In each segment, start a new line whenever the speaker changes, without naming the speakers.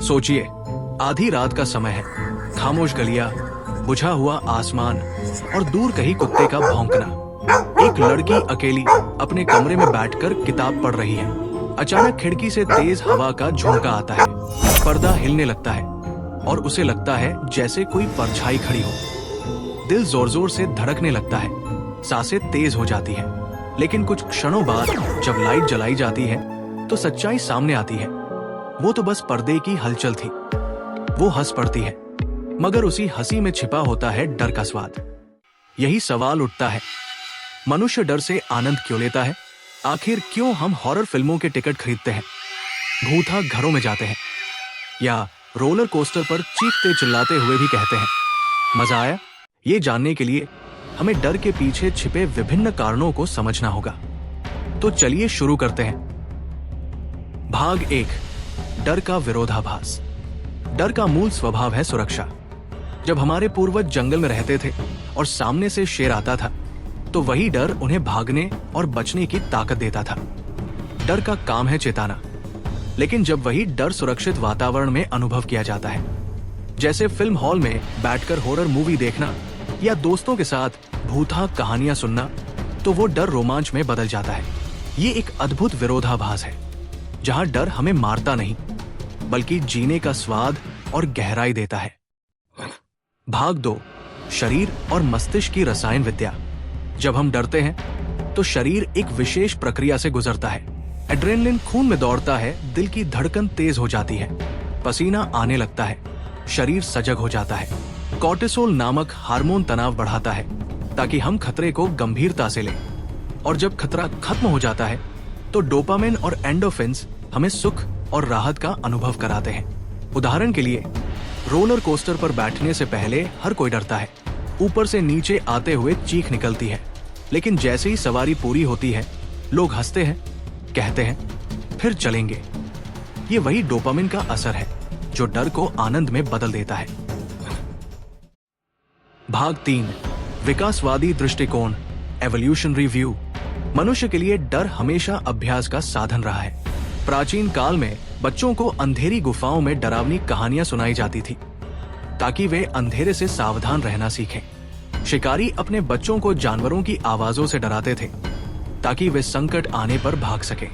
सोचिए, आधी रात का समय है, खामोश गलियां, बुझा हुआ आसमान और दूर कहीं कुत्ते का भौंकना। एक लड़की अकेली अपने कमरे में बैठकर किताब पढ़ रही है। अचानक खिड़की से तेज हवा का झोंका आता है, पर्दा हिलने लगता है और उसे लगता है जैसे कोई परछाई खड़ी हो। दिल जोर जोर से धड़कने लगता है, सांसें तेज हो जाती है। लेकिन कुछ क्षणों बाद जब लाइट जलाई जाती है तो सच्चाई सामने आती है। वो तो बस पर्दे की हलचल थी। वो हंस पड़ती है, मगर उसी हंसी में छिपा होता है डर का स्वाद। यही सवाल उठता है, मनुष्य डर से आनंद क्यों लेता है? आखिर क्यों हम हॉरर फिल्मों के टिकट खरीदते हैं, भूत घरों में जाते हैं या रोलर कोस्टर पर चीखते चिल्लाते हुए भी कहते हैं मजा आया? ये जानने के लिए हमें डर के पीछे छिपे विभिन्न कारणों को समझना होगा। तो चलिए शुरू करते हैं। भाग 1, डर का विरोधाभास। डर का मूल स्वभाव है सुरक्षा। जब हमारे पूर्वज जंगल में रहते थे और सामने से शेर आता था तो वही डर उन्हें भागने और बचने की ताकत देता था। डर का काम है चेताना। लेकिन जब वही डर सुरक्षित वातावरण में अनुभव किया जाता है, जैसे फिल्म हॉल में बैठकर हॉरर मूवी देखना या दोस्तों के साथ भूतहा कहानियां सुनना, तो वो डर रोमांच में बदल जाता है। ये एक अद्भुत विरोधाभास है, जहां डर हमें मारता नहीं बल्कि जीने का स्वाद और गहराई देता है। भाग 2, शरीर और मस्तिष्क की रसायन विद्या। जब हम डरते हैं तो शरीर एक विशेष प्रक्रिया से गुजरता है। एड्रेनलिन खून में दौड़ता है, दिल की धड़कन तेज हो जाती है, पसीना आने लगता है, शरीर सजग हो जाता है। कॉर्टिसोल नामक हार्मोन तनाव बढ़ाता है ताकि हम खतरे को गंभीरता से लें। और जब खतरा खत्म हो जाता है तो डोपामिन और एंडोफिन्स हमें सुख और राहत का अनुभव कराते हैं। उदाहरण के लिए, रोलर कोस्टर पर बैठने से पहले हर कोई डरता है। ऊपर से नीचे आते हुए चीख निकलती है, लेकिन जैसे ही सवारी पूरी होती है लोग हंसते हैं, कहते हैं फिर चलेंगे। ये वही डोपामिन का असर है जो डर को आनंद में बदल देता है। भाग 3, विकासवादी दृष्टिकोण, एवोल्यूशनरी व्यू। मनुष्य के लिए डर हमेशा अभ्यास का साधन रहा है। प्राचीन काल में बच्चों को अंधेरी गुफाओं में डरावनी कहानियां सुनाई जाती थी ताकि वे अंधेरे से सावधान रहना सीखें। शिकारी अपने बच्चों को जानवरों की आवाजों से डराते थे ताकि वे संकट आने पर भाग सकें।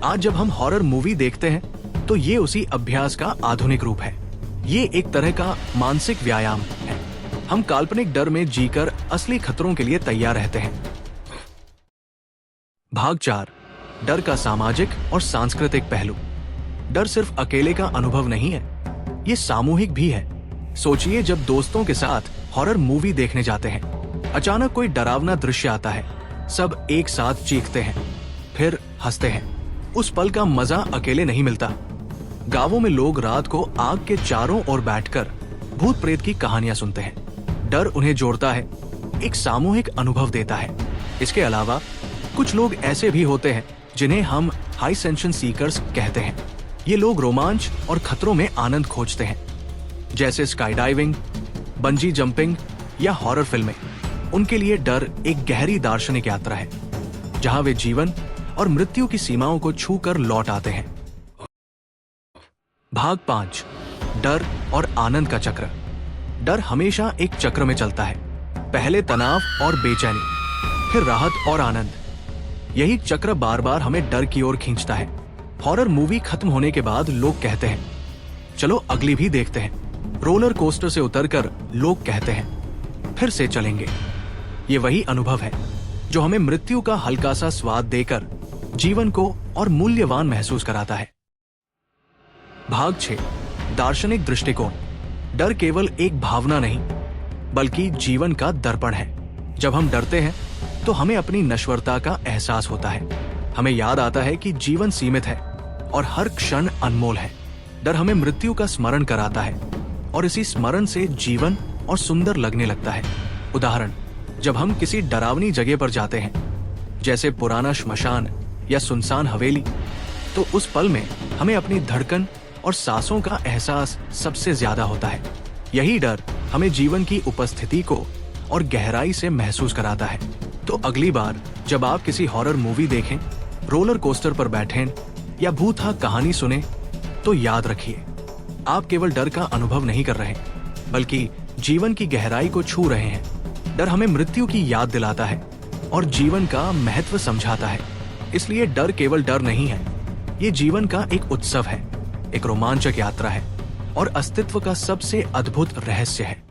आज जब हम हॉरर मूवी देखते हैं तो ये उसी अभ्यास का आधुनिक रूप है। ये एक तरह का मानसिक व्यायाम है। हम काल्पनिक डर में जीकर असली खतरों के लिए तैयार रहते हैं। भाग 4, डर का सामाजिक और सांस्कृतिक पहलू। डर सिर्फ अकेले का अनुभव नहीं है, ये सामूहिक भी है। सोचिए, जब दोस्तों के साथ हॉरर मूवी देखने जाते हैं, अचानक कोई डरावना दृश्य आता है, सब एक साथ चीखते हैं, फिर हंसते हैं। उस पल का मजा अकेले नहीं मिलता। गांवों में लोग रात को आग के चारों ओर बैठकर भूत प्रेत की कहानियां सुनते हैं। डर उन्हें जोड़ता है, एक सामूहिक अनुभव देता है। इसके अलावा कुछ लोग ऐसे भी होते हैं जिन्हें हम हाई सेंशन सीकर्स कहते हैं। ये लोग रोमांच और खतरों में आनंद खोजते हैं, जैसे स्काई डाइविंग, बंजी जंपिंग या हॉरर फिल्में। उनके लिए डर एक गहरी दार्शनिक यात्रा है, जहां वे जीवन और मृत्यु की सीमाओं को छूकर लौट आते हैं। भाग 5, डर और आनंद का चक्र। डर हमेशा एक चक्र में चलता है, पहले तनाव और बेचैनी, फिर राहत और आनंद। यही चक्र बार बार हमें डर की ओर खींचता है। हॉरर मूवी खत्म होने के बाद लोग कहते हैं चलो अगली भी देखते हैं। रोलर कोस्टर से उतरकर लोग कहते हैं फिर से चलेंगे। ये वही अनुभव है जो हमें मृत्यु का हल्का सा स्वाद देकर जीवन को और मूल्यवान महसूस कराता है। भाग 6, दार्शनिक दृष्टिकोण। डर केवल एक भावना नहीं बल्कि जीवन का दर्पण है। जब हम डरते हैं तो हमें अपनी नश्वरता का एहसास होता है। हमें याद आता है कि जीवन सीमित है और हर क्षण अनमोल है। डर हमें मृत्यु का स्मरण कराता है और इसी स्मरण से जीवन और सुंदर लगने लगता है। उदाहरण, जब हम किसी डरावनी जगह पर जाते हैं, जैसे पुराना श्मशान या सुनसान हवेली, तो उस पल में हमें अपनी धड़कन और सांसों का एहसास सबसे ज्यादा होता है। यही डर हमें जीवन की उपस्थिति को और गहराई से महसूस कराता है। तो अगली बार जब आप किसी हॉरर मूवी देखें, रोलर कोस्टर पर बैठें या भूतहा कहानी सुने, तो याद रखिए, आप केवल डर का अनुभव नहीं कर रहे, बल्कि जीवन की गहराई को छू रहे हैं। डर हमें मृत्यु की याद दिलाता है और जीवन का महत्व समझाता है। इसलिए डर केवल डर नहीं है, ये जीवन का एक उत्सव है, एक रोमांचक यात्रा है और अस्तित्व का सबसे अद्भुत रहस्य है।